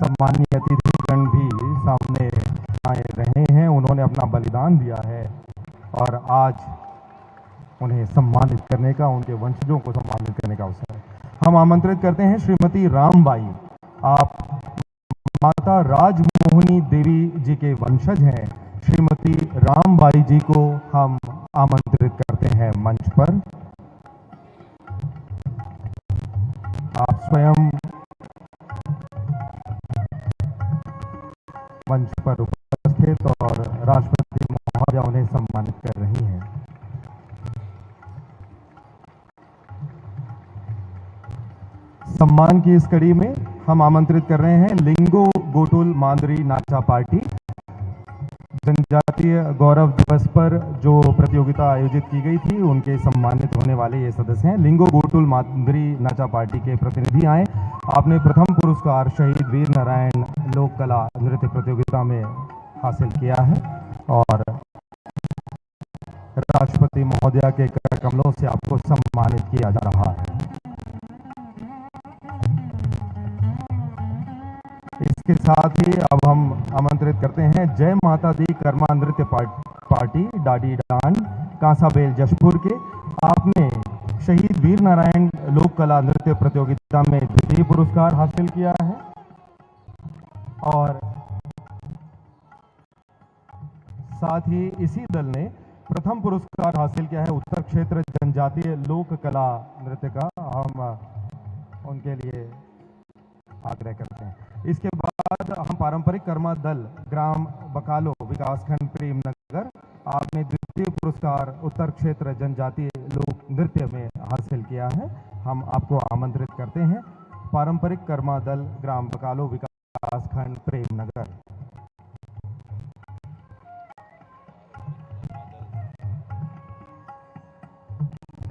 सम्मानीय अतिथिगण भी सामने आए रहे हैं। उन्होंने अपना बलिदान दिया है और आज उन्हें सम्मानित करने का, उनके वंशजों को सम्मानित करने का अवसर है। हम आमंत्रित करते हैं श्रीमती रामबाई। आप माता राजमोहिनी देवी जी के वंशज हैं। श्रीमती रामबाई जी को हम आमंत्रित करते हैं मंच पर। आप स्वयं मंच पर उपस्थित और राष्ट्रपति महोदया उन्हें सम्मानित कर रही हैं। सम्मान की इस कड़ी में हम आमंत्रित कर रहे हैं लिंगो गोटुल मांदरी नाचा पार्टी। जनजातीय गौरव दिवस पर जो प्रतियोगिता आयोजित की गई थी, उनके सम्मानित होने वाले ये सदस्य हैं। लिंगो गोटुल मांदरी नाचा पार्टी के प्रतिनिधि आए। आपने प्रथम पुरस्कार शहीद वीर नारायण लोक कला नृत्य प्रतियोगिता में हासिल किया है और राष्ट्रपति महोदया के कर कमलों से आपको सम्मानित किया जा रहा है। इसके साथ ही अब हम आमंत्रित करते हैं जय माता दी कर्मा नृत्य पार्टी डाडी डांड कांसाबेल जशपुर के। आपने शहीद वीर नारायण लोक कला नृत्य प्रतियोगिता में द्वितीय पुरस्कार हासिल किया है और साथ ही इसी दल ने प्रथम पुरस्कार हासिल किया है उत्तर क्षेत्र जनजातीय लोक कला नृत्य का। हम उनके लिए आग्रह करते हैं। इसके बाद हम पारंपरिक कर्मा दल ग्राम बकालो विकासखंड प्रेमनगर, आपने द्वितीय पुरस्कार उत्तर क्षेत्र जनजातीय लोक नृत्य में हासिल किया है। हम आपको आमंत्रित करते हैं पारंपरिक कर्मा दल ग्राम बकालो विकासखंड प्रेमनगर।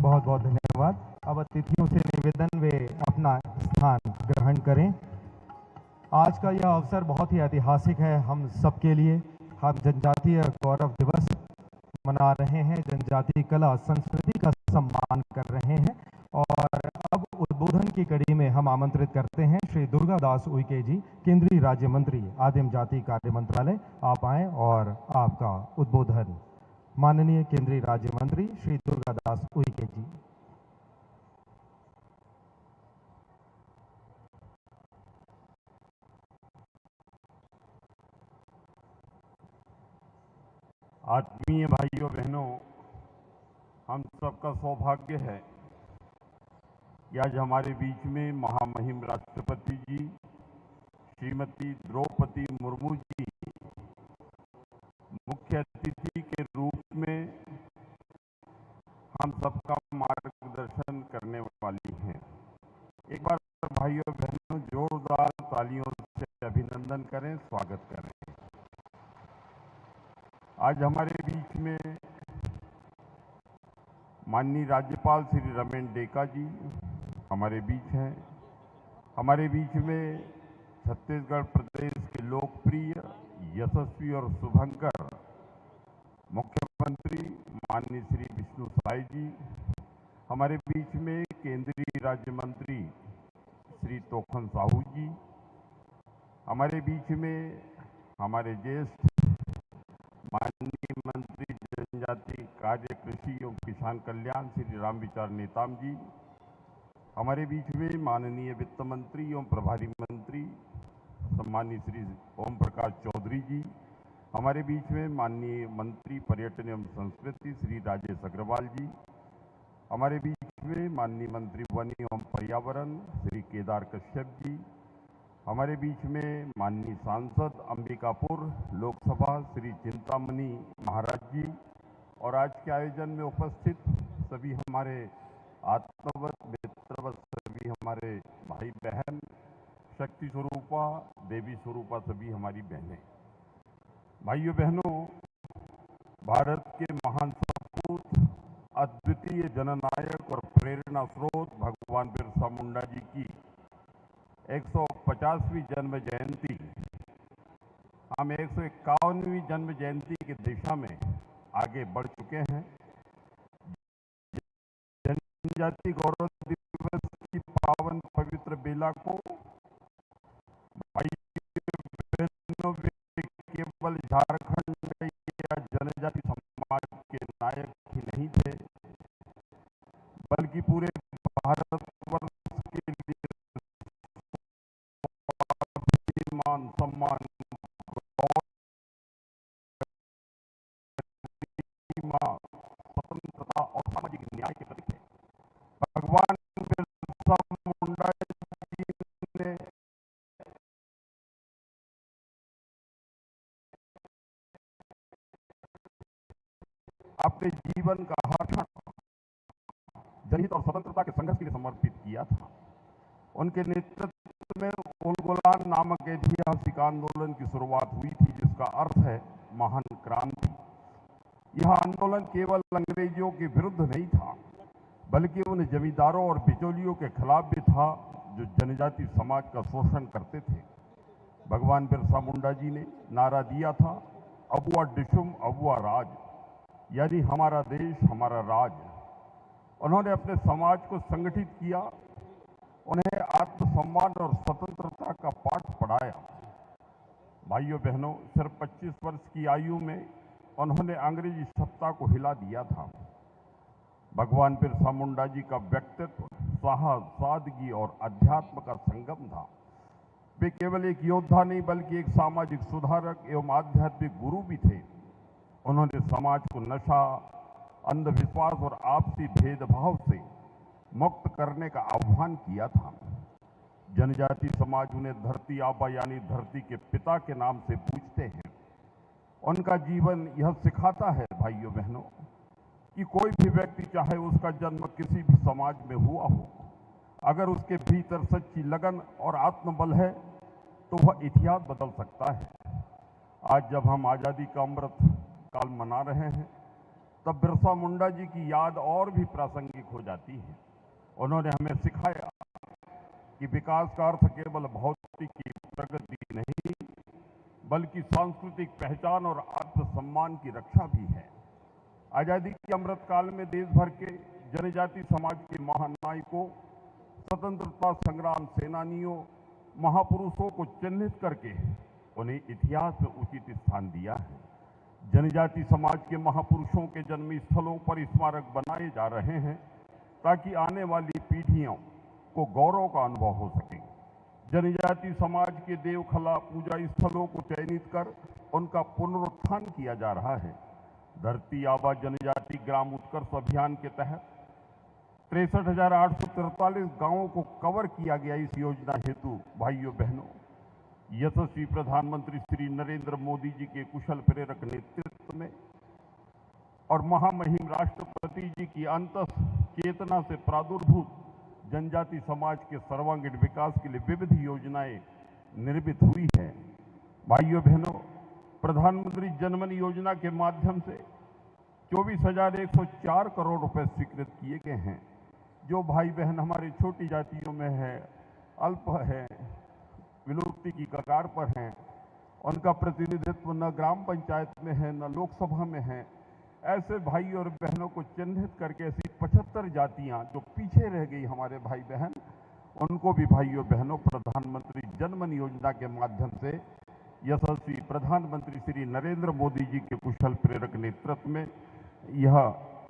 बहुत बहुत धन्यवाद। अब अतिथियों से निवेदन वे अपना स्थान ग्रहण करें। आज का यह अवसर बहुत ही ऐतिहासिक है हम सबके लिए। हम जनजातीय गौरव दिवस मना रहे हैं, जनजातीय कला संस्कृति का सम्मान कर रहे हैं और अब उद्बोधन की कड़ी में हम आमंत्रित करते हैं श्री दुर्गादास उइके जी, केंद्रीय राज्य मंत्री आदिम जाति कार्य मंत्रालय। आप आएं और आपका उद्बोधन। माननीय केंद्रीय राज्य मंत्री श्री दुर्गादास उइके जी। आत्मीय भाइयों बहनों, हम सबका सौभाग्य है कि आज हमारे बीच में महामहिम राष्ट्रपति जी श्रीमती द्रौपदी मुर्मू जी मुख्य अतिथि के रूप में हम सबका मार्गदर्शन करने वाली हैं। एक बार भाइयों बहनों जोरदार तालियों से अभिनंदन करें, स्वागत करें। आज हमारे बीच में माननीय राज्यपाल श्री रमेन डेका जी हमारे बीच हैं। हमारे बीच में छत्तीसगढ़ प्रदेश के लोकप्रिय, यशस्वी और शुभंकर मुख्यमंत्री माननीय श्री विष्णु साय जी। हमारे बीच में केंद्रीय राज्य मंत्री श्री तोखन साहू जी। हमारे बीच में हमारे ज्येष्ठ माननीय मंत्री जनजाति कार्य, कृषि एवं किसान कल्याण श्री रामविचार नेताम जी। हमारे बीच में माननीय वित्त मंत्री एवं प्रभारी मंत्री सम्मानीय श्री ओम प्रकाश चौधरी जी। हमारे बीच में माननीय मंत्री पर्यटन एवं संस्कृति श्री राजेश अग्रवाल जी। हमारे बीच में माननीय मंत्री वन एवं पर्यावरण श्री केदार कश्यप जी। हमारे बीच में माननीय सांसद अंबिकापुर लोकसभा श्री चिंतामणि महाराज जी और आज के आयोजन में उपस्थित सभी हमारे आत्मवत, मित्रवत, सभी हमारे भाई बहन, शक्ति स्वरूपा, देवी स्वरूपा, सभी हमारी बहनें। भाइयों बहनों, भारत के महान सपूत, अद्वितीय जननायक और प्रेरणा स्रोत भगवान बिरसा मुंडा जी की 150वीं जन्म जयंती, हम 151वीं जन्म जयंती की दिशा में आगे बढ़ चुके हैं। जनजाति गौरव दिवस की पावन पवित्र बेला को झारखंड या जनजाति समाज के नायक ही नहीं थे, बल्कि पूरे भारतवर्ष के लिए मान सम्मान, स्वतंत्रता और सामाजिक न्याय के प्रतीक थे। भगवान बिरसा मुंडा जी ने अपने जीवन का हर क्षण जनहित और स्वतंत्रता के संघर्ष के लिए समर्पित किया था। उनके नेतृत्व में उलगुलान नामक ऐतिहासिक आंदोलन की शुरुआत हुई थी, जिसका अर्थ है महान क्रांति। यह आंदोलन केवल अंग्रेजों के विरुद्ध नहीं था, बल्कि उन जमींदारों और बिचौलियों के खिलाफ भी था जो जनजाति समाज का शोषण करते थे। भगवान बिरसा मुंडा जी ने नारा दिया था, अबुआ डिशुम अबुआ राज, यानी हमारा देश हमारा राज। उन्होंने अपने समाज को संगठित किया, उन्हें आत्मसम्मान और स्वतंत्रता का पाठ पढ़ाया। भाइयों बहनों, सिर्फ 25 वर्ष की आयु में उन्होंने अंग्रेजी सत्ता को हिला दिया था। भगवान बिरसा मुंडा जी का व्यक्तित्व साहस, सादगी और अध्यात्म का संगम था। वे केवल एक योद्धा नहीं, बल्कि एक सामाजिक सुधारक एवं आध्यात्मिक गुरु भी थे। उन्होंने समाज को नशा, अंधविश्वास और आपसी भेदभाव से मुक्त करने का आह्वान किया था। जनजाति समाज उन्हें धरती आबा यानी धरती के पिता के नाम से पूजते हैं। उनका जीवन यह सिखाता है भाइयों बहनों कि कोई भी व्यक्ति, चाहे उसका जन्म किसी भी समाज में हुआ हो, अगर उसके भीतर सच्ची लगन और आत्मबल है तो वह इतिहास बदल सकता है। आज जब हम आज़ादी का अमृत काल मना रहे हैं, तब बिरसा मुंडा जी की याद और भी प्रासंगिक हो जाती है। उन्होंने हमें सिखाया कि विकास का अर्थ केवल भौतिक प्रगति नहीं, बल्कि सांस्कृतिक पहचान और आत्मसम्मान की रक्षा भी है। आजादी के अमृत काल में देश भर के जनजाति समाज के महानायकों, स्वतंत्रता संग्राम सेनानियों, महापुरुषों को चिन्हित करके उन्हें इतिहास में उचित स्थान दिया है। जनजाति समाज के महापुरुषों के जन्म स्थलों पर स्मारक बनाए जा रहे हैं, ताकि आने वाली पीढ़ियों को गौरव का अनुभव हो सके। जनजाति समाज के देवखला पूजा स्थलों को चयनित कर उनका पुनरुत्थान किया जा रहा है। धरती आबा जनजाति ग्राम उत्कर्ष अभियान के तहत 63,843 गांवों को कवर किया गया। इस योजना हेतु भाइयों बहनों, यशस्वी प्रधानमंत्री श्री नरेंद्र मोदी जी के कुशल प्रेरक नेतृत्व में और महामहिम राष्ट्रपति जी की अंतस चेतना से प्रादुर्भूत जनजाति समाज के सर्वांगीण विकास के लिए विविध योजनाएं निर्मित हुई हैं। भाइयों बहनों, प्रधानमंत्री जनधन योजना के माध्यम से 24,104 करोड़ रुपए स्वीकृत किए गए हैं। जो भाई बहन हमारी छोटी जातियों में है, अल्प है, विलुप्ति की कगार पर हैं, उनका प्रतिनिधित्व न ग्राम पंचायत में है न लोकसभा में है, ऐसे भाई और बहनों को चिन्हित करके ऐसी 75 जातियां जो पीछे रह गई हमारे भाई बहन, उनको भी भाइयों बहनों प्रधानमंत्री जनधन योजना के माध्यम से यशस्वी प्रधानमंत्री श्री नरेंद्र मोदी जी के कुशल प्रेरक नेतृत्व में यह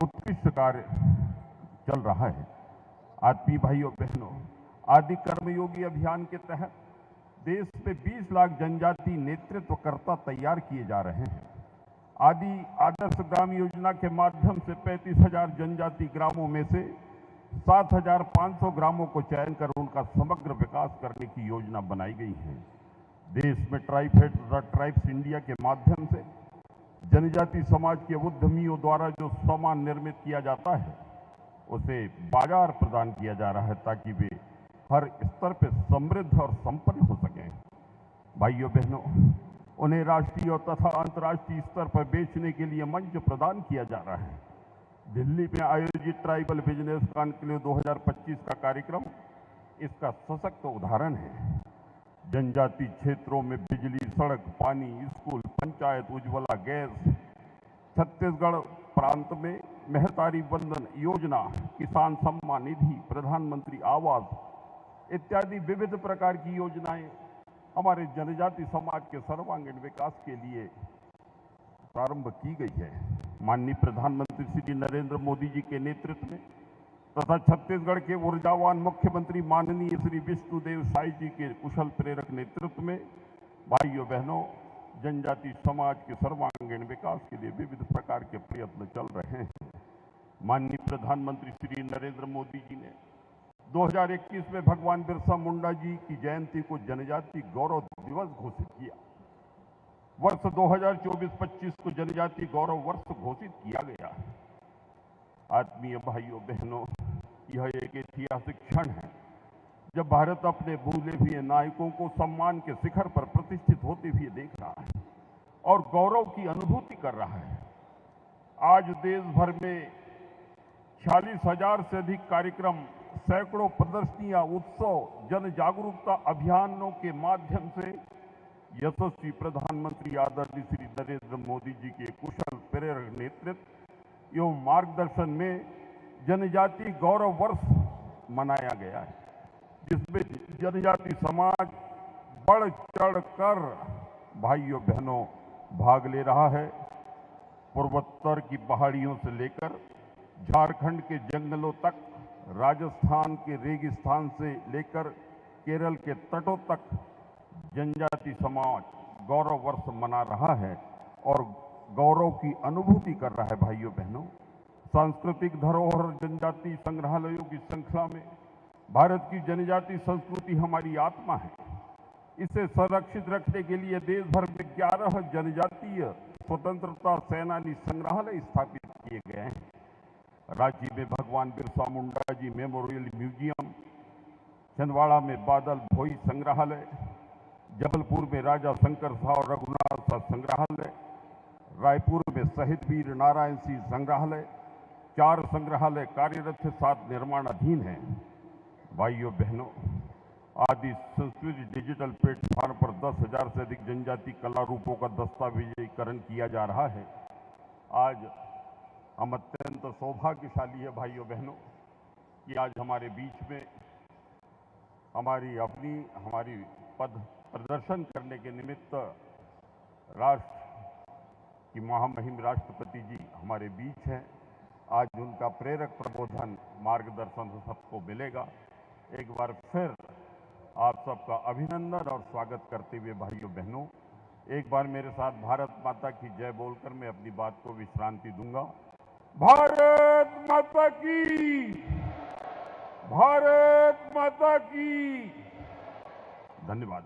उत्कृष्ट कार्य चल रहा है। आत्मीय भाइयों बहनों, आदि कर्मयोगी अभियान के तहत देश में 20 लाख जनजाति नेतृत्वकर्ता तैयार किए जा रहे हैं। आदि आदर्श ग्राम योजना के माध्यम से 35,000 जनजाति ग्रामों में से 7,500 ग्रामों को चयन कर उनका समग्र विकास करने की योजना बनाई गई है। देश में ट्राइफेड तथा ट्राइब्स इंडिया के माध्यम से जनजाति समाज के उद्यमियों द्वारा जो सामान निर्मित किया जाता है, उसे बाजार प्रदान किया जा रहा है, ताकि वे हर स्तर पर समृद्ध और संपन्न हो सकें। भाइयों बहनों, उन्हें राष्ट्रीय और तथा अंतर्राष्ट्रीय स्तर पर बेचने के लिए मंच प्रदान किया जा रहा है। दिल्ली में आयोजित ट्राइबल बिजनेस कॉन्क्लेव 2025 का कार्यक्रम इसका सशक्त उदाहरण है। जनजाति क्षेत्रों में बिजली, सड़क, पानी, स्कूल, पंचायत, उज्ज्वला गैस, छत्तीसगढ़ प्रांत में महतारी वंदन योजना, किसान सम्मान निधि, प्रधानमंत्री आवास इत्यादि विविध प्रकार की योजनाएं हमारे जनजाति समाज के सर्वांगीण विकास के लिए प्रारंभ की गई है। माननीय प्रधानमंत्री श्री नरेंद्र मोदी जी के नेतृत्व में तथा छत्तीसगढ़ के ऊर्जावान मुख्यमंत्री माननीय श्री विष्णुदेव साय जी के कुशल प्रेरक नेतृत्व में भाइयों बहनों, जनजाति समाज के सर्वांगीण विकास के लिए विविध प्रकार के प्रयत्न चल रहे हैं। माननीय प्रधानमंत्री श्री नरेंद्र मोदी जी ने 2021 में भगवान बिरसा मुंडा जी की जयंती को जनजाति गौरव दिवस घोषित किया। वर्ष 2024-25 को जनजाति गौरव वर्ष घोषित किया गया। आत्मीय भाइयों बहनों, यह एक ऐतिहासिक क्षण है जब भारत अपने भूले हुए नायकों को सम्मान के शिखर पर प्रतिष्ठित होते हुए देख रहा है और गौरव की अनुभूति कर रहा है। आज देश भर में 46,000 से अधिक कार्यक्रम, सैकड़ों प्रदर्शनियां, उत्सव, जन जागरूकता अभियानों के माध्यम से यशस्वी प्रधानमंत्री आदरणीय श्री नरेंद्र मोदी जी के कुशल प्रेरक नेतृत्व एवं मार्गदर्शन में जनजाति गौरव वर्ष मनाया गया है, जिसमें जनजाति समाज बढ़ चढ़ कर भाइयों बहनों भाग ले रहा है। पूर्वोत्तर की पहाड़ियों से लेकर झारखंड के जंगलों तक, राजस्थान के रेगिस्तान से लेकर केरल के तटों तक जनजाति समाज गौरव वर्ष मना रहा है और गौरव की अनुभूति कर रहा है। भाइयों बहनों, सांस्कृतिक धरोहर जनजाति संग्रहालयों की श्रृंखला में भारत की जनजाति संस्कृति हमारी आत्मा है। इसे संरक्षित रखने के लिए देश भर में 11 जनजातीय स्वतंत्रता सेनानी संग्रहालय स्थापित किए गए हैं। रांची में भगवान बिरसा मुंडा जी मेमोरियल म्यूजियम, छिंदवाड़ा में बादल भोई संग्रहालय, जबलपुर में राजा शंकर शाह और रघुनाथ शाह संग्रहालय, रायपुर में शहीद वीर नारायण सिंह संग्रहालय, 4 संग्रहालय कार्यरत है, 7 निर्माणाधीन हैं। भाइयों बहनों, आदि संस्कृति डिजिटल प्लेटफॉर्म पर 10,000 से अधिक जनजाति कला रूपों का दस्तावेजीकरण किया जा रहा है। आज हम अत्यंत सौभाग्यशाली है भाइयों बहनों कि आज हमारे बीच में हमारी पद प्रदर्शन करने के निमित्त राष्ट्र की महामहिम राष्ट्रपति जी हमारे बीच हैं। आज उनका प्रेरक प्रबोधन, मार्गदर्शन सबको मिलेगा। एक बार फिर आप सबका अभिनंदन और स्वागत करते हुए भाइयों बहनों, एक बार मेरे साथ भारत माता की जय बोलकर मैं अपनी बात को विश्रांति दूंगा। भारत माता की, भारत माता की। धन्यवाद।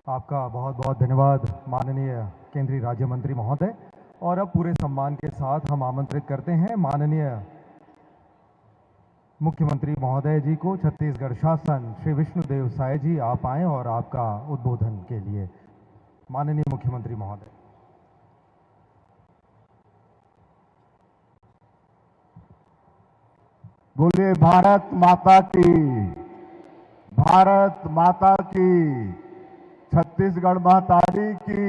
आपका बहुत बहुत धन्यवाद माननीय केंद्रीय राज्य मंत्री महोदय। और अब पूरे सम्मान के साथ हम आमंत्रित करते हैं माननीय मुख्यमंत्री महोदय जी को। छत्तीसगढ़ शासन श्री विष्णुदेव साय जी, आप आएं और आपका उद्बोधन के लिए। माननीय मुख्यमंत्री महोदय। बोलिए भारत माता की, भारत माता की, छत्तीसगढ़ महतारी की,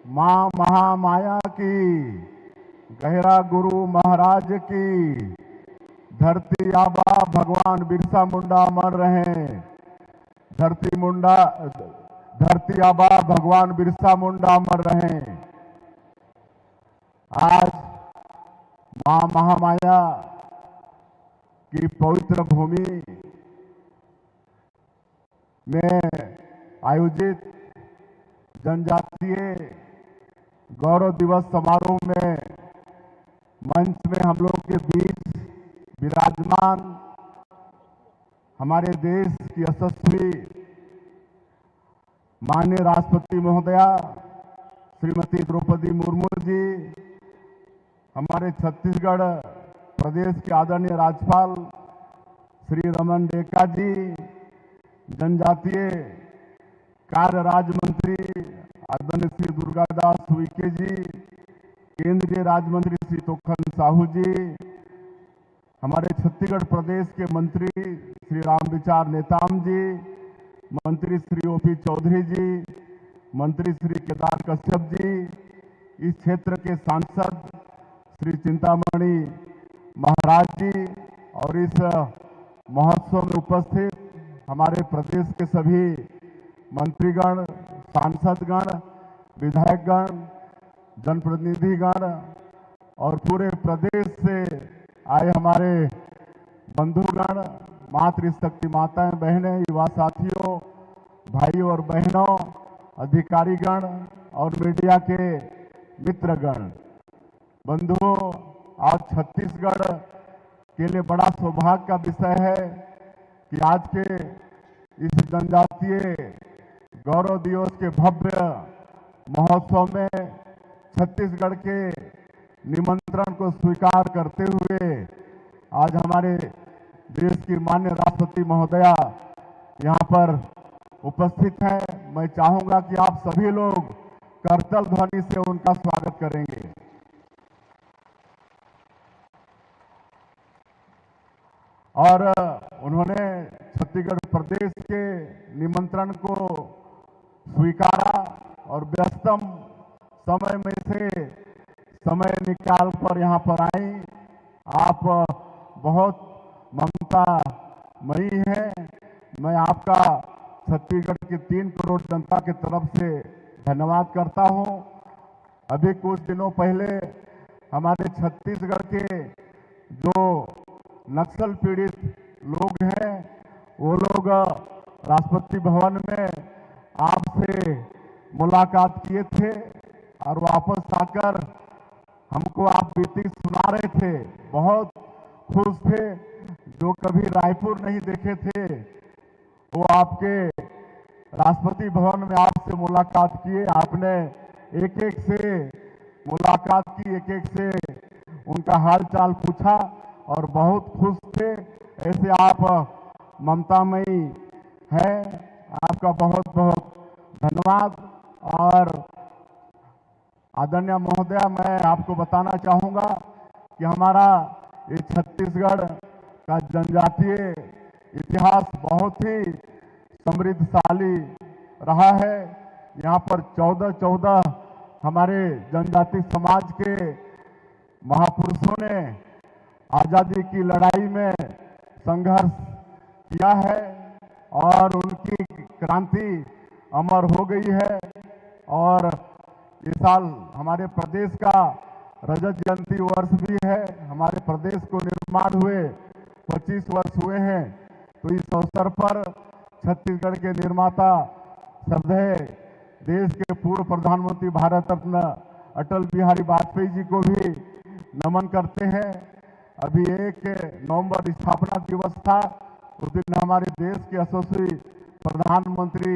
मां महामाया की, गहरा गुरु महाराज की, धरती आबा भगवान बिरसा मुंडा अमर रहे। धरती आबा भगवान बिरसा मुंडा अमर रहे। आज मां महामाया की पवित्र भूमि में आयोजित जनजातीय गौरव दिवस समारोह में मंच में हम लोग के बीच विराजमान हमारे देश की यशस्वी माननीय राष्ट्रपति महोदया श्रीमती द्रौपदी मुर्मू जी, हमारे छत्तीसगढ़ प्रदेश के आदरणीय राज्यपाल श्री रमन डेका जी, जनजातीय कार्य राज्य मंत्री आदरणीय श्री दुर्गादास उइके जी, केंद्रीय राज्य मंत्री श्री तोखन साहू जी, हमारे छत्तीसगढ़ प्रदेश के मंत्री श्री रामविचार नेताम जी, मंत्री श्री ओपी चौधरी जी, मंत्री श्री केदार कश्यप जी, इस क्षेत्र के सांसद श्री चिंतामणि महाराज जी और इस महोत्सव में उपस्थित हमारे प्रदेश के सभी मंत्रीगण, सांसदगण, विधायकगण, जनप्रतिनिधिगण और पूरे प्रदेश से आए हमारे बंधुगण, मातृशक्ति माताएं, बहनें, युवा साथियों, भाइयों और बहनों, अधिकारीगण और मीडिया के मित्रगण, बंधुओं, आज छत्तीसगढ़ के लिए बड़ा सौभाग्य का विषय है कि आज के इस जनजातीय गौरव दिवस के भव्य महोत्सव में छत्तीसगढ़ के निमंत्रण को स्वीकार करते हुए आज हमारे देश की माननीय राष्ट्रपति महोदया यहाँ पर उपस्थित है। मैं चाहूंगा कि आप सभी लोग करतल ध्वनि से उनका स्वागत करेंगे। और उन्होंने छत्तीसगढ़ प्रदेश के निमंत्रण को स्वीकारा और व्यस्तम समय में से समय निकाल कर यहाँ पर आई। आप बहुत ममतामयी हैं। मैं आपका छत्तीसगढ़ की 3 करोड़ जनता की तरफ से धन्यवाद करता हूं। अभी कुछ दिनों पहले हमारे छत्तीसगढ़ के जो नक्सल पीड़ित लोग हैं वो लोग राष्ट्रपति भवन में आपसे मुलाकात किए थे और वापस आकर हमको आप बीती सुना रहे थे। बहुत खुश थे। जो कभी रायपुर नहीं देखे थे वो आपके राष्ट्रपति भवन में आपसे मुलाकात किए। आपने एक एक से मुलाकात की, एक एक से उनका हाल चाल पूछा और बहुत खुश थे। ऐसे आप ममतामयी हैं। आपका बहुत बहुत धन्यवाद। और आदरणीय महोदया, मैं आपको बताना चाहूंगा कि हमारा ये छत्तीसगढ़ का जनजातीय इतिहास बहुत ही समृद्धशाली रहा है। यहाँ पर 14 हमारे जनजाति समाज के महापुरुषों ने आजादी की लड़ाई में संघर्ष किया है और उनकी क्रांति अमर हो गई है। और इस साल हमारे प्रदेश का रजत जयंती वर्ष भी है। हमारे प्रदेश को निर्माण हुए 25 वर्ष हुए हैं। तो इस अवसर पर छत्तीसगढ़ के निर्माता श्रद्धेय देश के पूर्व प्रधानमंत्री भारत रत्न अटल बिहारी वाजपेयी जी को भी नमन करते हैं। अभी 1 नवंबर स्थापना दिवस था। उस दिन हमारे देश के यशस्वी प्रधानमंत्री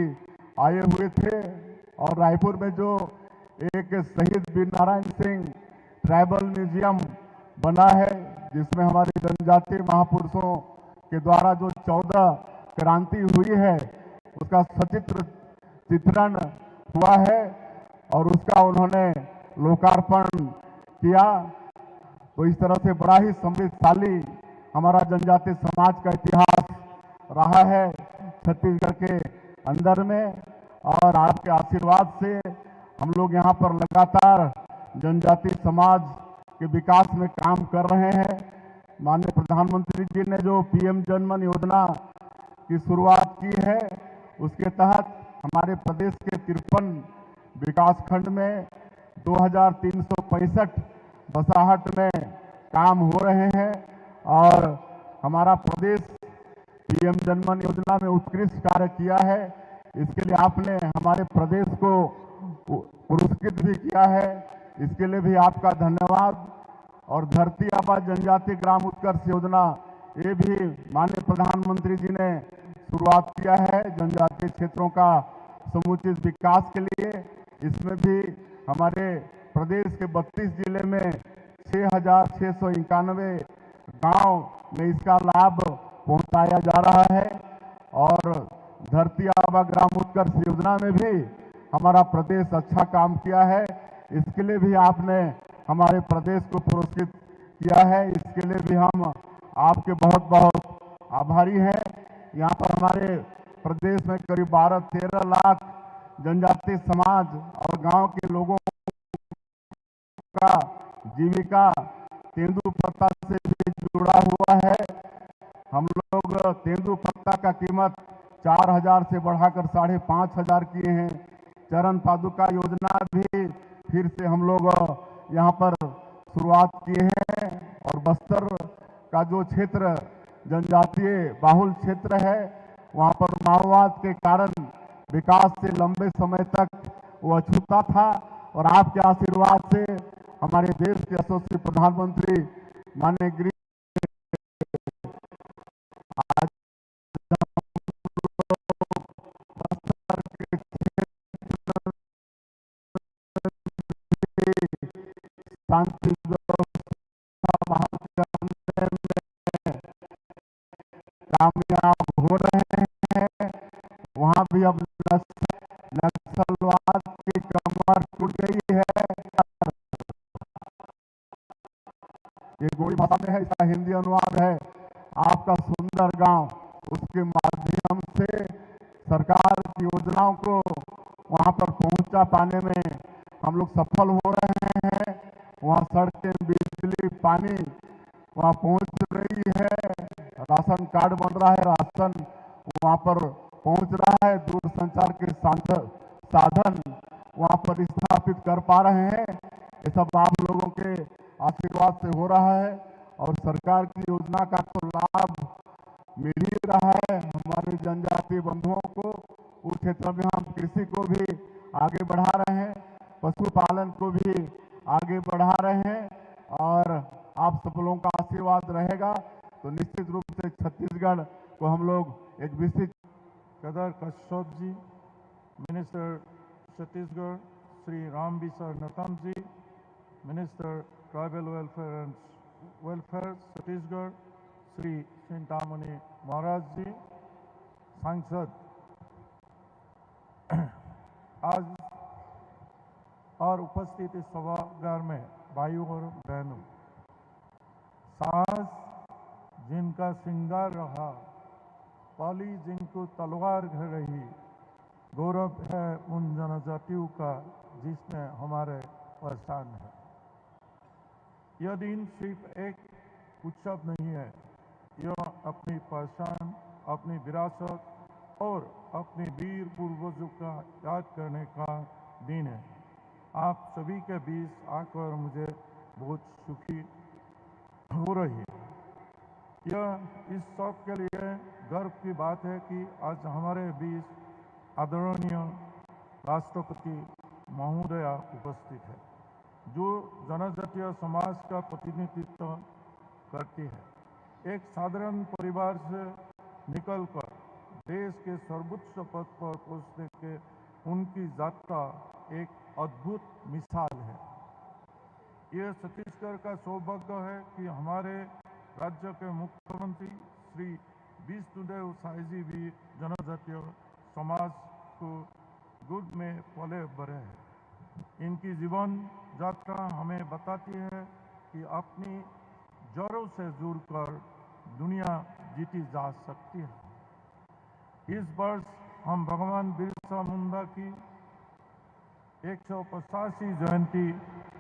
आए हुए थे और रायपुर में जो एक शहीद वीर नारायण सिंह ट्राइबल म्यूजियम बना है, जिसमें हमारे जनजातीय महापुरुषों के द्वारा जो 14 क्रांति हुई है उसका सचित्र चित्रण हुआ है और उसका उन्होंने लोकार्पण किया। तो इस तरह से बड़ा ही समृद्धशाली हमारा जनजातीय समाज का इतिहास रहा है छत्तीसगढ़ के अंदर में। और आपके आशीर्वाद से हम लोग यहाँ पर लगातार जनजातीय समाज के विकास में काम कर रहे हैं। माननीय प्रधानमंत्री जी ने जो पीएम जनमन योजना की शुरुआत की है, उसके तहत हमारे प्रदेश के 53 विकासखंड में 2365 बसाहट में काम हो रहे हैं। और हमारा प्रदेश पीएम जनमन योजना में उत्कृष्ट कार्य किया है। इसके लिए आपने हमारे प्रदेश को पुरस्कृत भी किया है। इसके लिए भी आपका धन्यवाद। और धरती आबा जनजातीय ग्राम उत्कर्ष योजना, ये भी माननीय प्रधानमंत्री जी ने शुरुआत किया है जनजातीय क्षेत्रों का समुचित विकास के लिए। इसमें भी हमारे प्रदेश के 32 जिले में 6,691 गांव में इसका लाभ पहुंचाया जा रहा है। और धरती आबा ग्राम उत्कर्ष योजना में भी हमारा प्रदेश अच्छा काम किया है। इसके लिए भी आपने हमारे प्रदेश को पुरस्कृत किया है। इसके लिए भी हम आपके बहुत बहुत आभारी हैं। यहाँ पर हमारे प्रदेश में करीब 12-13 लाख जनजातीय समाज और गांव के लोगों का जीविका तेंदुपत्ता से भी जुड़ा हुआ है। हम लोग तेंदुपत्ता का कीमत 4,000 से बढ़ाकर 5,500 किए हैं। चरण पादुका योजना भी फिर से हम लोग यहाँ पर शुरुआत किए हैं। और बस्तर का जो क्षेत्र जनजातीय बाहुल क्षेत्र है, वहाँ पर माओवाद के कारण विकास से लंबे समय तक वो अछूता था। और आपके आशीर्वाद से हमारे देश के यशस्वी प्रधानमंत्री माननीय गृह आज शांति व्यवस्था बहाल करने में कामयाब हो रहे हैं। वहां भी अब नक्सलवाद की कमर टूट गई है। ये गोड़ी भाषा में है, इसका हिंदी अनुवाद है। आपका सुंदर गांव, उसके माध्यम से सरकार की योजनाओं को वहां पर पहुंचा पाने में हम लोग सफल हो रहे हैं। वहाँ सड़कें, बिजली, पानी वहाँ पहुंच रही है। राशन कार्ड बन रहा है, राशन वहाँ पर पहुंच रहा है। दूरसंचार के साधन वहाँ पर स्थापित कर पा रहे हैं। ये सब आप लोगों के आशीर्वाद से हो रहा है और सरकार की योजना का तो लाभ मिल ही रहा है हमारे जनजातीय बंधुओं को। उस क्षेत्र में हम कृषि को भी आगे बढ़ा रहे हैं, पशुपालन को भी आगे बढ़ा रहे हैं। और आप सब लोगों का आशीर्वाद रहेगा तो निश्चित रूप से छत्तीसगढ़ को हम लोग एक विशिष्ट। कदर कश्यप जी, मिनिस्टर छत्तीसगढ़ श्री राम बिसर Netam ji, minister tribal welfare Chhattisgarh Shri Chintamani Maharaj ji, सांसद आज और उपस्थित इस सभागार में भाइयों और बहनों, साहस जिनका श्रृंगार रहा, पाली जिनको तलवार घर रही, गौरव है उन जनजातियों का जिसने हमारे पहचान है। यह दिन सिर्फ एक उत्सव नहीं है, यह अपनी पहचान, अपनी विरासत और अपने वीर पूर्वजों का याद करने का दिन है। आप सभी के बीच आकर मुझे बहुत सुखी हो रही है। यह इस सब के लिए गर्व की बात है कि आज हमारे बीच आदरणीय राष्ट्रपति महोदया उपस्थित है, जो जनजातीय समाज का प्रतिनिधित्व करती है। एक साधारण परिवार से निकलकर देश के सर्वोच्च पद पर पहुंचने के उनकी यात्रा एक अद्भुत मिसाल है। यह छत्तीसगढ़ का सौभाग्य है कि हमारे राज्य के मुख्यमंत्री श्री विष्णुदेव साय जी भी जनजातीय समाज को गोद में पले बड़े हैं। इनकी जीवन यात्रा हमें बताती है कि अपनी जड़ों से जुड़कर दुनिया जीती जा सकती है। इस वर्ष हम भगवान बिरसा मुंडा की 185वीं जयंती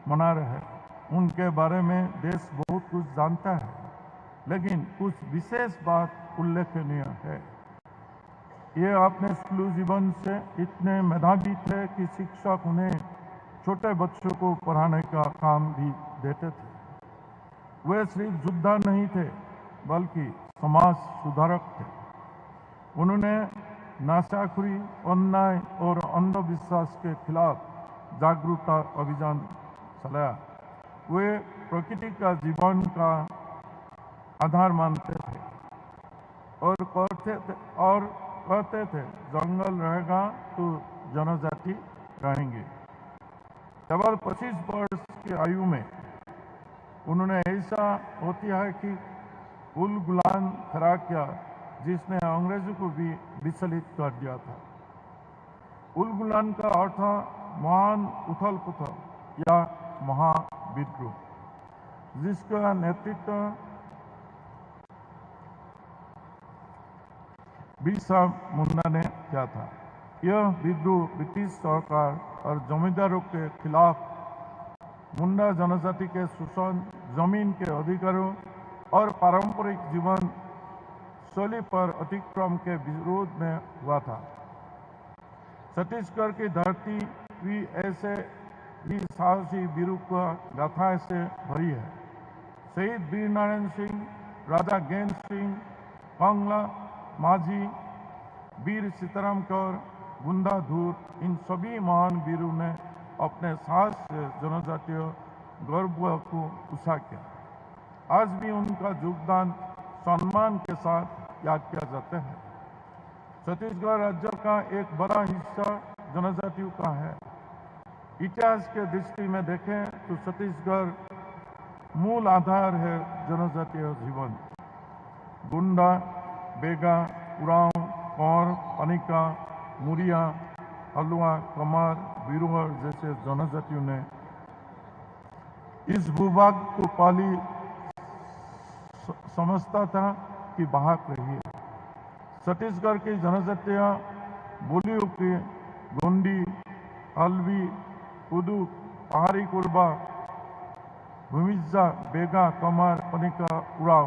मना रहे हैं। उनके बारे में देश बहुत कुछ जानता है, लेकिन कुछ विशेष बात उल्लेखनीय है। ये अपने स्कूली जीवन से इतने मेधावी थे कि शिक्षक उन्हें छोटे बच्चों को पढ़ाने का काम भी देते थे। वे सिर्फ योद्धा नहीं थे, बल्कि समाज सुधारक थे। उन्होंने नशाखोरी, अन्याय और अंधविश्वास के खिलाफ जागरूकता अभियान चलाया। वे प्रकृति का जीवन का आधार मानते थे और कहते थे जंगल रहेगा तो जनजाति रहेंगे। केवल 25 वर्ष की आयु में उन्होंने ऐसा होती है कि उल गुलाम खड़ा किया, जिसने अंग्रेजों को भी विचलित कर दिया था। उल गुलाम का अर्थ महान उथल पुथल या महाविद्रोह, जिसका नेतृत्व बिरसा मुंडा ने किया था। यह विद्रोह ब्रिटिश सरकार और जमींदारों के खिलाफ मुंडा जनजाति के शोषण, जमीन के अधिकारों और पारंपरिक जीवन शैली पर अतिक्रम के विरोध में हुआ था। छत्तीसगढ़ की धरती भी ऐसे ही साहसी वीरों का गाथा से भरी है। शहीद वीर नारायण सिंह, राजा ज्ञान सिंह, कांगला माझी, वीर सीताराम कौर, गुंदाधुर, इन सभी महान वीरों ने अपने साहस से जनजातीय गौरव को ऊंचा किया। आज भी उनका योगदान सम्मान के साथ याद किया जाता है। छत्तीसगढ़ राज्य का एक बड़ा हिस्सा जनजातियों का है। इतिहास के दृष्टि में देखें तो छत्तीसगढ़ मूल आधार है जनजातीय जीवन। गुंडा, बेगा, उरांव, कौर, पनिका, मुरिया, हलुआ, कमार, बिरुहर जैसे जनजातियों ने इस भूभाग को पहली समझता था कि बहाक रही है। छत्तीसगढ़ की जनजातीय बोलियों की गोंडी, हल्बी, कुदू, पहाड़ी कुर्बा, भूमिजा, बेगा, कमार, पनिका, उराव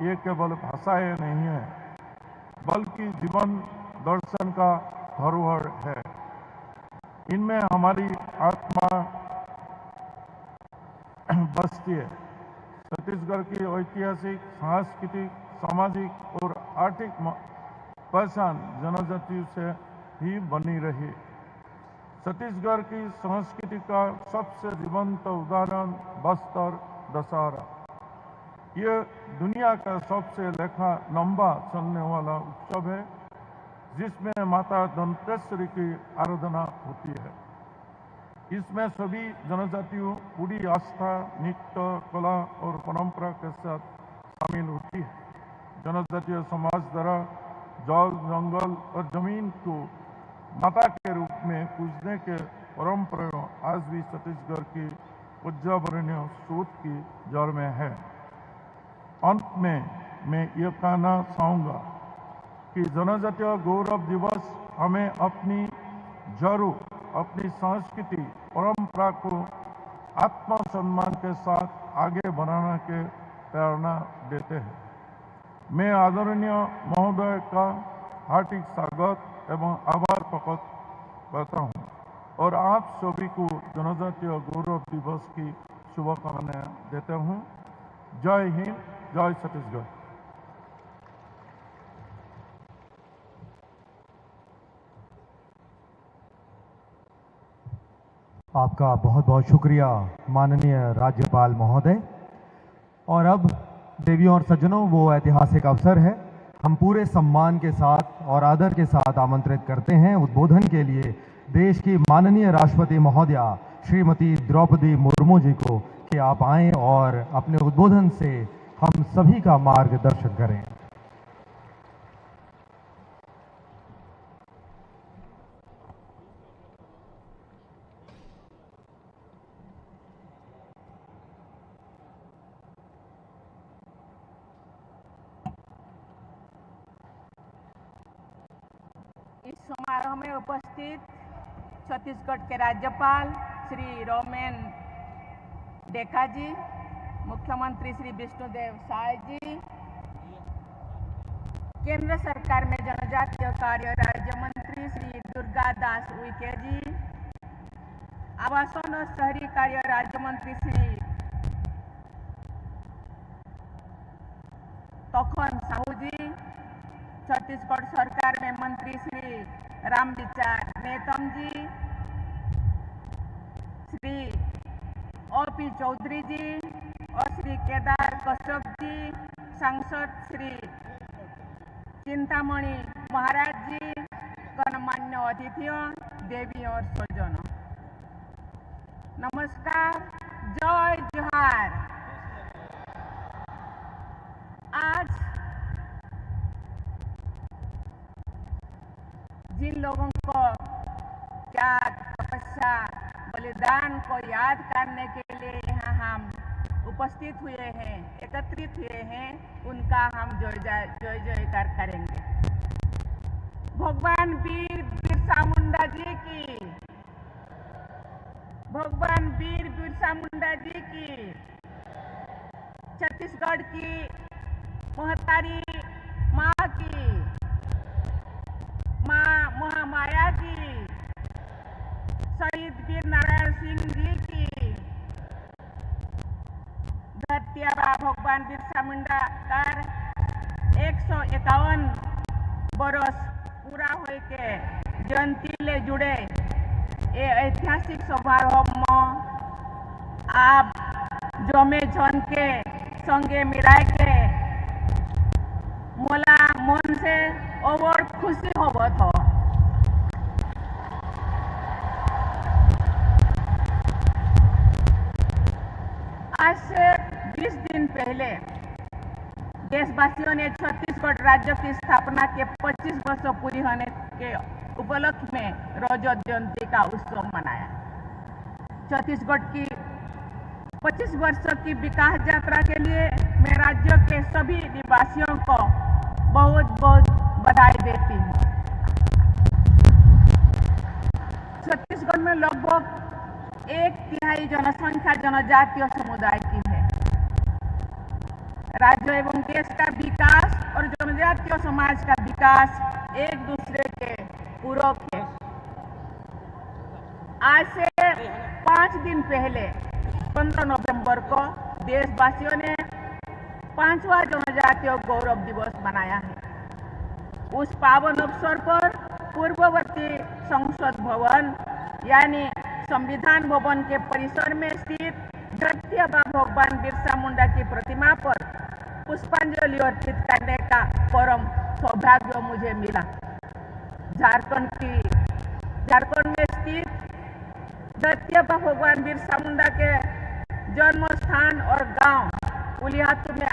ये केवल भाषाएं नहीं है बल्कि जीवन दर्शन का धरोहर है। इनमें हमारी आत्मा बसती है। छत्तीसगढ़ की ऐतिहासिक, सांस्कृतिक, सामाजिक और आर्थिक पहचान जनजातियों से ही बनी रही। छत्तीसगढ़ की संस्कृति का सबसे जीवंत उदाहरण बस्तर दशहरा। ये दुनिया का सबसे लंबा चलने वाला उत्सव है जिसमें माता दंतेश्वरी की आराधना होती है। इसमें सभी जनजातियों पूरी आस्था, नृत्य, कला और परंपरा के साथ शामिल होती है। जनजातीय समाज द्वारा जल, जंगल और जमीन को माता के रूप में पूजने के परंपरा आज भी छत्तीसगढ़ की पर्यावरणीय सोच की जड़ में है। अंत में मैं ये कहना चाहूँगा कि जनजातीय गौरव दिवस हमें अपनी जड़ों, अपनी संस्कृति, परंपरा को आत्मसम्मान के साथ आगे बढ़ाने के प्रेरणा देते हैं। मैं आदरणीय महोदय का हार्दिक स्वागत एवं आभार प्रकट करता हूँ और आप सभी को जनजातीय गौरव दिवस की शुभकामनाएं देता हूँ। जय हिंद, जय छत्तीसगढ़। आपका बहुत बहुत शुक्रिया माननीय राज्यपाल महोदय। और अब देवियों और सज्जनों, वो ऐतिहासिक अवसर है, हम पूरे सम्मान के साथ और आदर के साथ आमंत्रित करते हैं उद्बोधन के लिए देश की माननीय राष्ट्रपति महोदया श्रीमती द्रौपदी मुर्मू जी को कि आप आएं और अपने उद्बोधन से हम सभी का मार्गदर्शन करें। इस समारोह में उपस्थित छत्तीसगढ़ के राज्यपाल श्री रोमेन डेका जी, मुख्यमंत्री श्री विष्णुदेव साय जी, केंद्र सरकार में जनजातीय कार्य राज्य मंत्री श्री दुर्गा दास उइके जी, आवासन और शहरी कार्य राज्य मंत्री श्री तोखन साहू जी, छत्तीसगढ़ सरकार में मंत्री श्री रामविचार नेतम जी, श्री ओपी चौधरी जी और श्री केदार कश्यप जी, सांसद श्री चिंतामणि महाराज जी, गणमान्य अतिथियों, देवी और स्वजनों, नमस्कार, जय जोहार। आज जिन लोगों को त्याग, तपस्या, बलिदान को याद करने के लिए यहाँ हम उपस्थित हुए हैं, एकत्रित हुए हैं, उनका हम जय जयकार करेंगे। भगवान वीर बिरसा मुंडा जी की, भगवान वीर बिरसा मुंडा जी की, छत्तीसगढ़ की महतारी माँ की, माँ महामाया की, शहीद वीर नारायण सिंह जी की, धरती आबा भगवान बिरसा मुंडा का 151 बरस पूरा होए के जयंती ले जुड़े ये ऐतिहासिक समारोह में आप जमे जन के संगे मिलाए के मोला मन से और खुशी होवत हो। आज से 20 दिन पहले देशवासियों ने छत्तीसगढ़ राज्य की स्थापना के 25 वर्ष पूरी होने के उपलक्ष्य में रजत जयंती का उत्सव मनाया। छत्तीसगढ़ की 25 वर्ष की विकास यात्रा के लिए मैं राज्य के सभी निवासियों को बहुत बहुत बधाई देती हूँ। छत्तीसगढ़ में लगभग 1/3 जनसंख्या जनजातीय समुदाय की है। राज्य एवं देश का विकास और जनजातीय समाज का विकास एक दूसरे के पूरक है। आज से 5 दिन पहले 15 नवंबर को देशवासियों ने 5वां जनजातीय गौरव दिवस मनाया है। उस पावन अवसर पर पूर्ववर्ती संसद भवन यानी संविधान भवन के परिसर में स्थित धरती आबा भगवान बिरसा मुंडा की प्रतिमा पर पुष्पांजलि अर्पित करने का परम सौभाग्य मुझे मिला। झारखंड में स्थित धरती आबा भगवान बिरसा मुंडा के जन्म स्थान और गांव उलिहातू में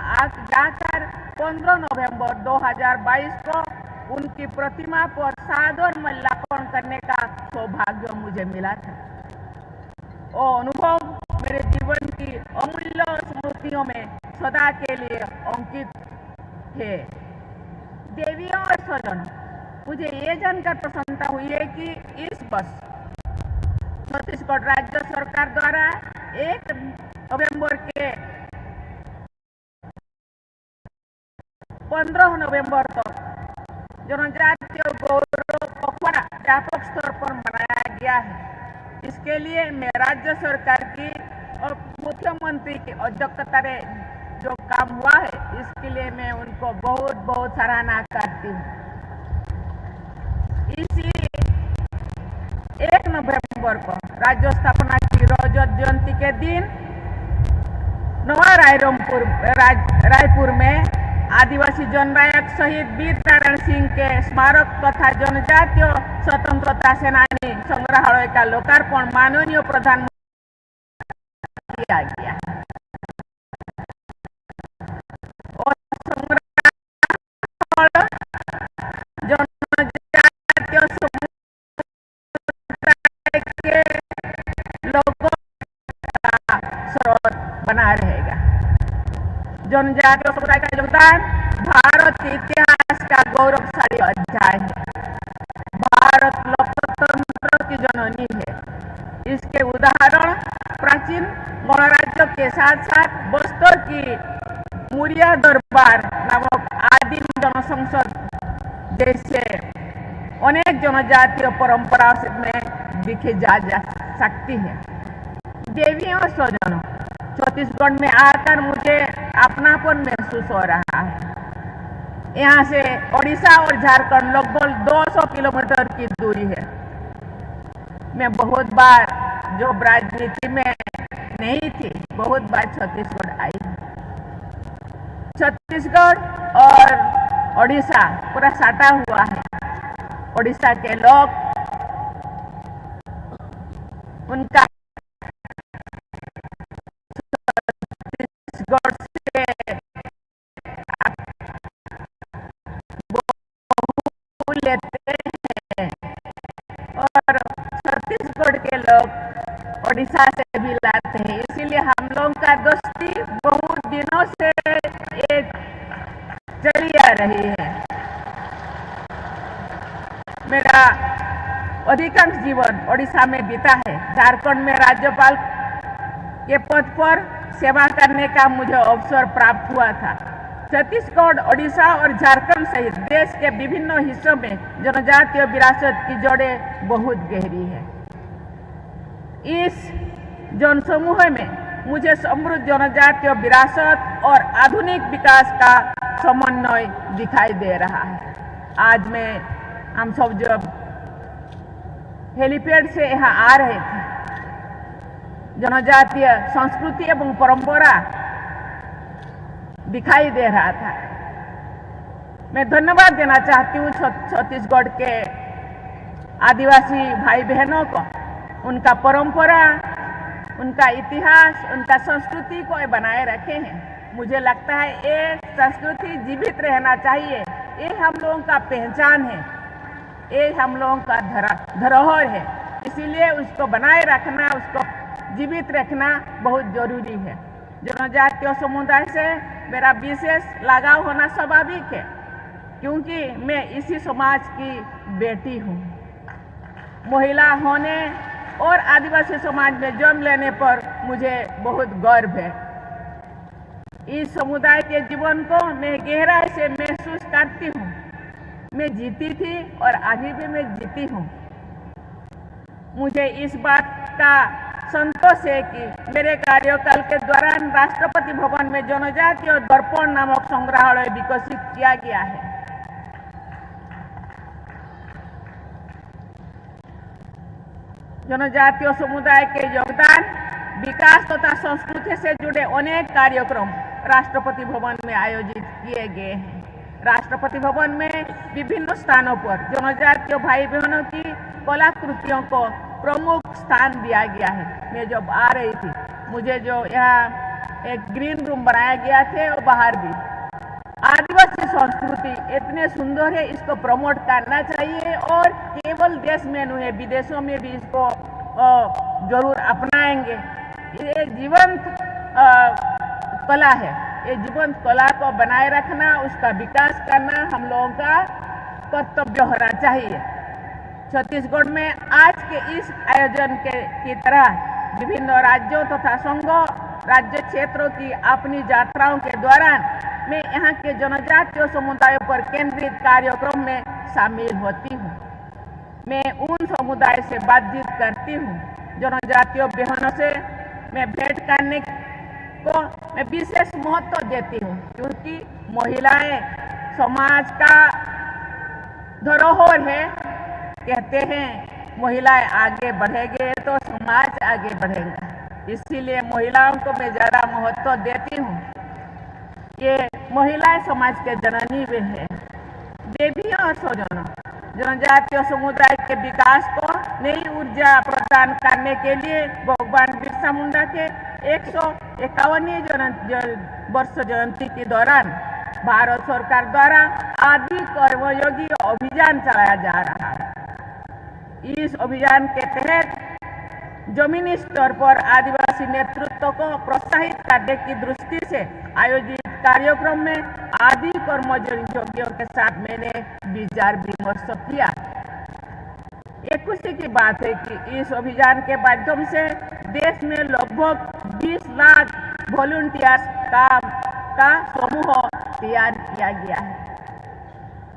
जाकर 15 नवंबर 2022 को उनकी प्रतिमा पर सादर माल्यार्पण करने का सौभाग्य मुझे मिला था। वो अनुभव मेरे जीवन की अमूल्य स्मृतियों में सदा के लिए अंकित है। देवियों और स्वजनों, मुझे ये जानकर प्रसन्नता हुई है कि इस वर्ष छत्तीसगढ़ राज्य सरकार द्वारा 1 नवंबर के 15 नवंबर तक जनजातीय गौरव पखवाड़ा व्यापक स्तर पर मनाया गया है। इसके लिए मैं राज्य सरकार की और मुख्यमंत्री की अध्यक्षता में जो काम हुआ है, इसके लिए मैं उनको बहुत बहुत सराहना करती हूँ। इसी 1 नवंबर को राज्य स्थापना की रजत जयंती के दिन नवा रायपुर में आदिवासी जननायक शहीद वीर नारायण सिंह के स्मारक तथा जनजातीय स्वतंत्रता सेनानी संग्रहालय का लोकार्पण माननीय प्रधानमंत्री किया गया और संग्रहालय जनजातीय समुदाय के लोगों का स्रोत बना रहेगा। जनजातीय समुदाय का योगदान भारत के इतिहास का गौरवशाली अध्याय है। भारत लोकतंत्र की जननी है। इसके उदाहरण प्राचीन गणराज्य के साथ साथ बस्तर की मुरिया दरबार नामक आदिम जनसंसद जैसे अनेक जनजातीय परंपरा में दिखे जा सकती है। देवियों और स्वजनों, छत्तीसगढ़ में आकर मुझे अपनापन महसूस हो रहा है। यहाँ से ओडिशा और झारखंड लगभग 200 किलोमीटर की दूरी है। मैं बहुत बार जो राजनीति में नहीं थी, बहुत बार छत्तीसगढ़ आई। छत्तीसगढ़ और ओडिशा पूरा साटा हुआ है। ओडिशा के लोग उनका छत्तीसगढ़ से लेते हैं और छत्तीसगढ़ के लोग ओडिशा से भी लाते हैं। इसीलिए हम लोगों का दोस्ती बहुत दिनों से एक चली आ रही है। मेरा अधिकांश जीवन ओडिशा में बीता है। झारखंड में राज्यपाल के पद पर सेवा करने का मुझे अवसर प्राप्त हुआ था। छत्तीसगढ़, ओडिशा और झारखंड सहित देश के विभिन्न हिस्सों में जनजातीय विरासत की जड़ें बहुत गहरी है। इस जनसमूह में मुझे समृद्ध जनजातीय विरासत और आधुनिक विकास का समन्वय दिखाई दे रहा है। आज हम सब जब हेलीपैड से यहाँ आ रहे थे, जनजातीय संस्कृति एवं परंपरा दिखाई दे रहा था। मैं धन्यवाद देना चाहती हूँ छत्तीसगढ़ के आदिवासी भाई बहनों को, उनका परंपरा, उनका इतिहास, उनका संस्कृति को बनाए रखे हैं। मुझे लगता है ये संस्कृति जीवित रहना चाहिए। ये हम लोगों का पहचान है, ये हम लोगों का धरोहर है। इसीलिए उसको बनाए रखना, उसको जीवित रखना बहुत जरूरी है। जनजातीय समुदाय से मेरा विशेष लगाव होना स्वाभाविक है, क्योंकि मैं इसी समाज की बेटी हूँ। महिला होने और आदिवासी समाज में जन्म लेने पर मुझे बहुत गर्व है। इस समुदाय के जीवन को मैं गहराई से महसूस करती हूँ। मैं जीती थी और अभी भी मैं जीती हूँ। मुझे इस बात का संतोष है कि मेरे कार्यकाल के दौरान राष्ट्रपति भवन में जनजातीय दर्पण नामक संग्रहालय विकसित किया गया है। जनजातीय समुदाय के योगदान, विकास तथा संस्कृति से जुड़े अनेक कार्यक्रम राष्ट्रपति भवन में आयोजित किए गए हैं। राष्ट्रपति भवन में विभिन्न स्थानों पर जनजातीय भाई बहनों की कलाकृतियों को प्रमुख स्थान दिया गया है। मैं जब आ रही थी, मुझे जो यहाँ एक ग्रीन रूम बनाया गया थे और बाहर भी आदिवासी संस्कृति इतने सुंदर है, इसको प्रमोट करना चाहिए और केवल देश में नहीं, विदेशों में भी इसको जरूर अपनाएंगे। ये जीवंत कला है। ये जीवंत कला को बनाए रखना, उसका विकास करना हम लोगों का कर्तव्य होना चाहिए। छत्तीसगढ़ में आज के इस आयोजन की तरह विभिन्न राज्यों तथा संघों, राज्य क्षेत्रों की अपनी यात्राओं के दौरान मैं यहाँ के जनजातीय समुदायों पर केंद्रित कार्यक्रम में शामिल होती हूँ। मैं उन समुदाय से बातचीत करती हूँ। जनजातीय बहनों से मैं भेंट करने को मैं विशेष महत्व देती हूँ, क्योंकि महिलाएं समाज का धरोहर है। कहते हैं महिलाएं आगे बढ़ेंगे तो समाज आगे बढ़ेगा। इसीलिए महिलाओं को मैं ज़्यादा महत्व देती हूँ। ये महिलाएं समाज के जननी वे हैं, देवियाँ और स्वजनों। जनजातीय समुदाय के विकास को नई ऊर्जा प्रदान करने के लिए भगवान बिरसा मुंडा के 151वीं वर्ष जयंती के दौरान भारत सरकार द्वारा आदि कर्मयोगी अभियान चलाया जा रहा है। इस अभियान के तहत जमीनी स्तर पर आदिवासी नेतृत्व को प्रोत्साहित करने की दृष्टि से आयोजित कार्यक्रम में आदि कर्मयोगियों के साथ मैंने विचार विमर्श किया। ये खुशी की बात है कि इस अभियान के माध्यम से देश में लगभग 20 लाख वॉलंटियर्स का समूह तैयार किया गया है।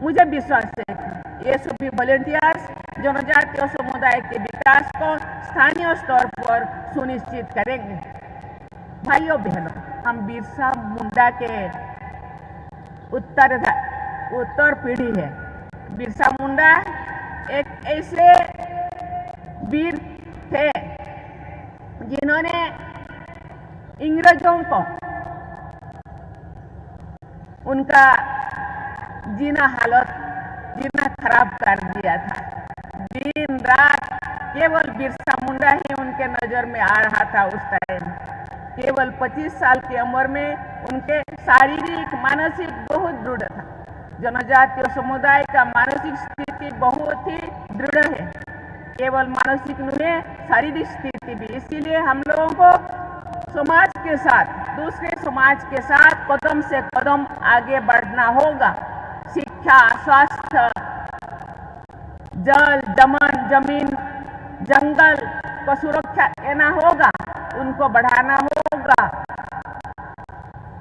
मुझे विश्वास है कि ये सभी वॉलंटियर्स जनजातीय समुदाय के विकास को स्थानीय स्तर पर सुनिश्चित करेंगे। भाइयों बहनों, हम बिरसा मुंडा के उत्तर पीढ़ी है। बिरसा मुंडा एक ऐसे वीर थे जिन्होंने अंग्रेजों को उनका जीना खराब कर दिया था। दिन रात केवल बिरसा मुंडा ही उनके नजर में आ रहा था। उस टाइम केवल 25 साल की उम्र में उनके शारीरिक मानसिक बहुत दृढ़ था। जनजातीय समुदाय का मानसिक स्थिति बहुत ही दृढ़ है, केवल मानसिक नहीं, शारीरिक स्थिति भी। इसीलिए हम लोगों को समाज के साथ, दूसरे समाज के साथ कदम से कदम आगे बढ़ना होगा। शिक्षा, स्वास्थ्य, जल, जमीन, जंगल को सुरक्षा देना होगा, उनको बढ़ाना होगा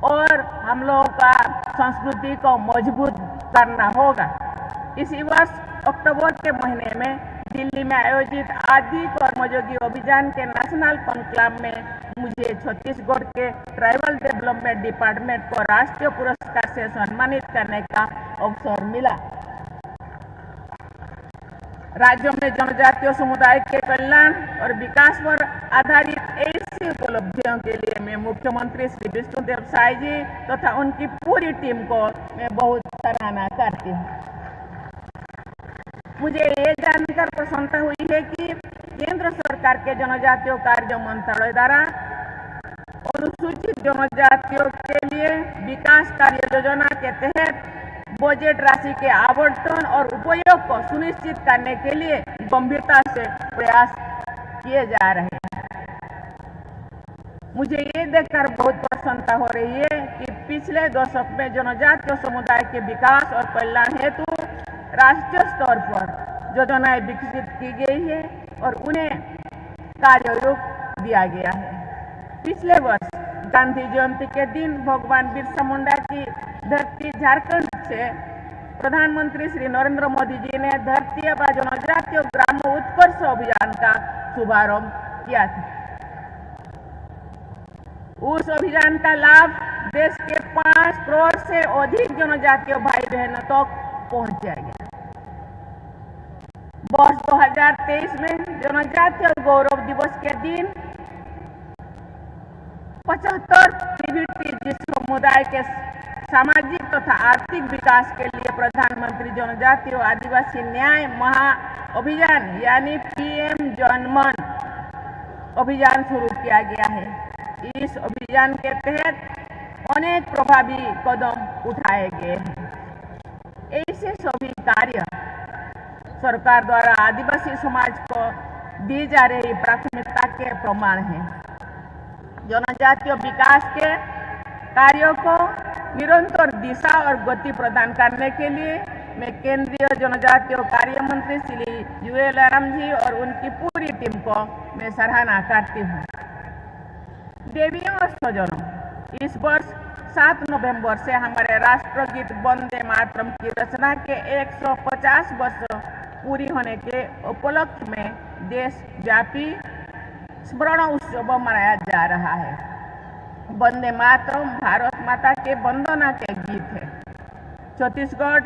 और हम लोगों का संस्कृति को मजबूत करना होगा। इसी वर्ष अक्टूबर के महीने में दिल्ली में आयोजित आदि कर्मयोगी अभियान के नेशनल कॉन्क्लेव में मुझे छत्तीसगढ़ के ट्राइबल डेवलपमेंट डिपार्टमेंट को राष्ट्रीय पुरस्कार से सम्मानित करने का अवसर मिला। राज्यों में जनजातीय समुदाय के कल्याण और विकास पर आधारित ऐसी उपलब्धियों के लिए मैं मुख्यमंत्री श्री विष्णुदेव साय जी तथा उनकी पूरी टीम को मैं बहुत सराहना करती हूँ। मुझे ये जानकर प्रसन्नता हुई है कि केंद्र सरकार के जनजातीय कार्य मंत्रालय द्वारा अनुसूचित जनजातियों के लिए विकास कार्य योजना के तहत बजट राशि के आवंटन और उपयोग को सुनिश्चित करने के लिए गंभीरता से प्रयास किए जा रहे हैं। मुझे ये देखकर बहुत प्रसन्नता हो रही है कि पिछले दशक में जनजातीय समुदाय के विकास और कल्याण हेतु राष्ट्रीय स्तर पर योजनाएं विकसित की गई है और उन्हें कार्यरूप दिया गया है। पिछले वर्ष गांधी जयंती के दिन भगवान बिरसा मुंडा की धरती झारखंड से प्रधानमंत्री श्री नरेंद्र मोदी जी ने धरती आबा जनजातीय ग्राम उत्कर्ष अभियान का शुभारंभ किया था। उस अभियान का लाभ देश के 5 करोड़ से अधिक जनजातीय भाई बहनों तक पहुंचाया गया। वर्ष 2023 में जनजातीय गौरव दिवस के दिन 75 एक्टिविटी जिस समुदाय के सामाजिक तथा आर्थिक विकास के लिए प्रधानमंत्री जनजातीय आदिवासी न्याय महा अभियान यानी PM जनमन अभियान शुरू किया गया है। इस अभियान के तहत अनेक प्रभावी कदम उठाए गए हैं। ऐसे सभी कार्य सरकार द्वारा आदिवासी समाज को दी जा रही प्राथमिकता के प्रमाण हैं। जनजातीय विकास के कार्यों को निरंतर दिशा और गति प्रदान करने के लिए मैं केंद्रीय जनजातीय कार्य मंत्री श्री UL आराम जी और उनकी पूरी टीम को मैं सराहना करती हूँ। देवियों और स्वजनों, इस वर्ष 7 नवंबर से हमारे राष्ट्रगीत वंदे मातरम की रचना के 150 वर्ष पूरी होने के उपलक्ष्य में देशव्यापी स्मरण उत्सव मनाया जा रहा है। वंदे मातरम भारत माता के वंदना के गीत है। छत्तीसगढ़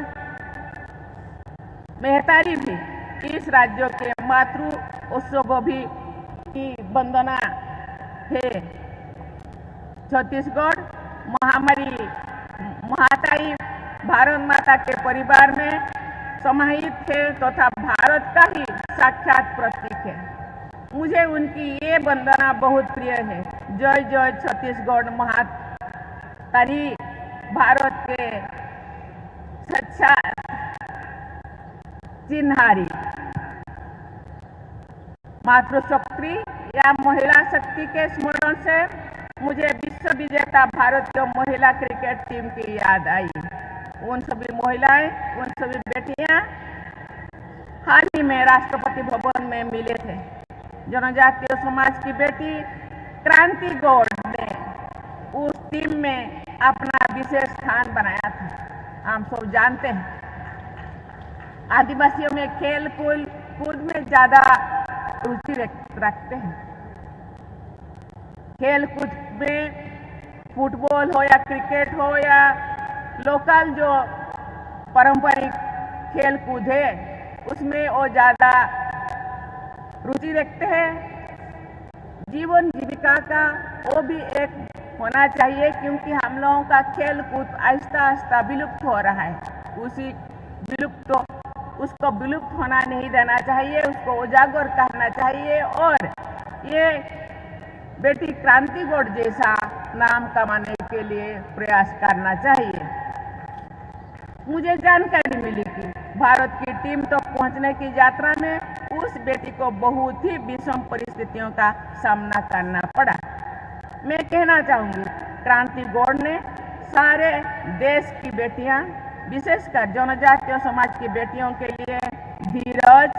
मेहतारी भी इस राज्य के मातृ उत्सव भी की वंदना है। छत्तीसगढ़ महाताई भारत माता के परिवार में समाहित है तथा भारत का ही साक्षात प्रतीक है। मुझे उनकी ये वंदना बहुत प्रिय है। जय जय छत्तीसगढ़ महातारी भारत के सच्चा चिन्हारी। मातृशक्ति या महिला शक्ति के स्मरण से मुझे विश्व विजेता भारतीय महिला क्रिकेट टीम की याद आई। उन सभी महिलाएं, उन सभी बेटियां हाल ही में राष्ट्रपति भवन में मिले थे। जनजातीय समाज की बेटी क्रांति गौड़ ने उस टीम में अपना विशेष स्थान बनाया था। हम सब जानते हैं आदिवासियों में खेल कूद में ज्यादा रुचि रखते हैं। खेल कूद में फुटबॉल हो या क्रिकेट हो या लोकल जो पारंपरिक खेल कूद है उसमें वो ज्यादा रुचि रखते हैं। जीवन जीविका का वो भी एक होना चाहिए, क्योंकि हम लोगों का खेल कूद आहिस्ता आहिस्ता विलुप्त हो रहा है। उसको विलुप्त होना नहीं देना चाहिए, उसको उजागर करना चाहिए और ये बेटी क्रांति गौड़ जैसा नाम कमाने के लिए प्रयास करना चाहिए। मुझे जानकारी मिली कि भारत की टीम तक तो पहुंचने की यात्रा में उस बेटी को बहुत ही विषम परिस्थितियों का सामना करना पड़ा। मैं कहना चाहूंगी, क्रांति गौड़ ने सारे देश की बेटियां, विशेषकर जनजातीय समाज की बेटियों के लिए धीरज,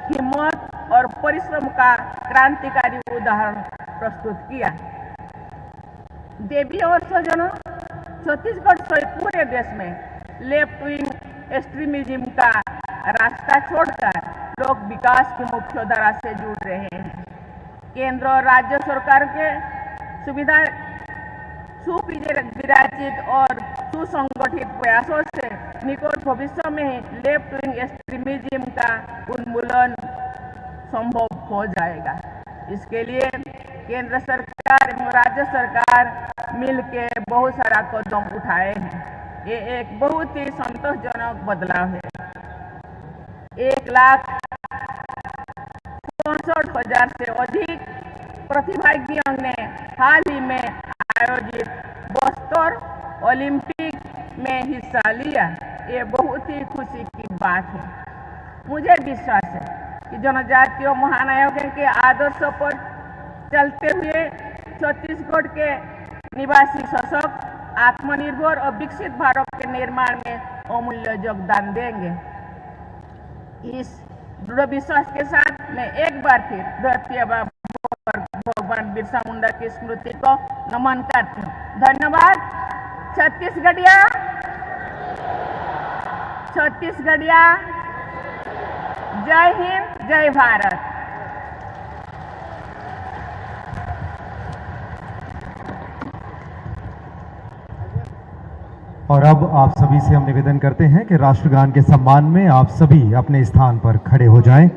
हिम्मत और परिश्रम का क्रांतिकारी उदाहरण प्रस्तुत किया। देवी और स्वजनों, छत्तीसगढ़ सहित पूरे देश में लेफ्ट विंग एक्सट्रीमिज्म का रास्ता छोड़कर लोग विकास की मुख्य धारा से जुड़ रहे हैं। केंद्र और राज्य सरकार के सुविधा सुविराजित और सुसंगठित प्रयासों से निकट भविष्य में ही लेफ्ट विंग एक्सट्रीमिज्म का उन्मूलन संभव हो जाएगा। इसके लिए केंद्र सरकार एवं राज्य सरकार मिलकर बहुत सारा कदम उठाए हैं। ये एक बहुत ही संतोषजनक बदलाव है। 1,64,000 से अधिक प्रतिभागियों ने हाल ही में आयोजित बस्तर ओलंपिक में हिस्सा लिया। ये बहुत ही खुशी की बात है। मुझे विश्वास है कि जनजातीय महानायकों के आदर्शों पर चलते हुए छत्तीसगढ़ के निवासी सशक्त, आत्मनिर्भर और विकसित भारत के निर्माण में अमूल्य योगदान देंगे। इस दृढ़ विश्वास के साथ मैं एक बार फिर धरती भगवान बिरसा मुंडा की स्मृति को नमन करती हूँ। धन्यवाद। छत्तीसगढ़िया जय हिंद, जय भारत। और अब आप सभी से हम निवेदन करते हैं कि राष्ट्रगान के सम्मान में आप सभी अपने स्थान पर खड़े हो जाएं।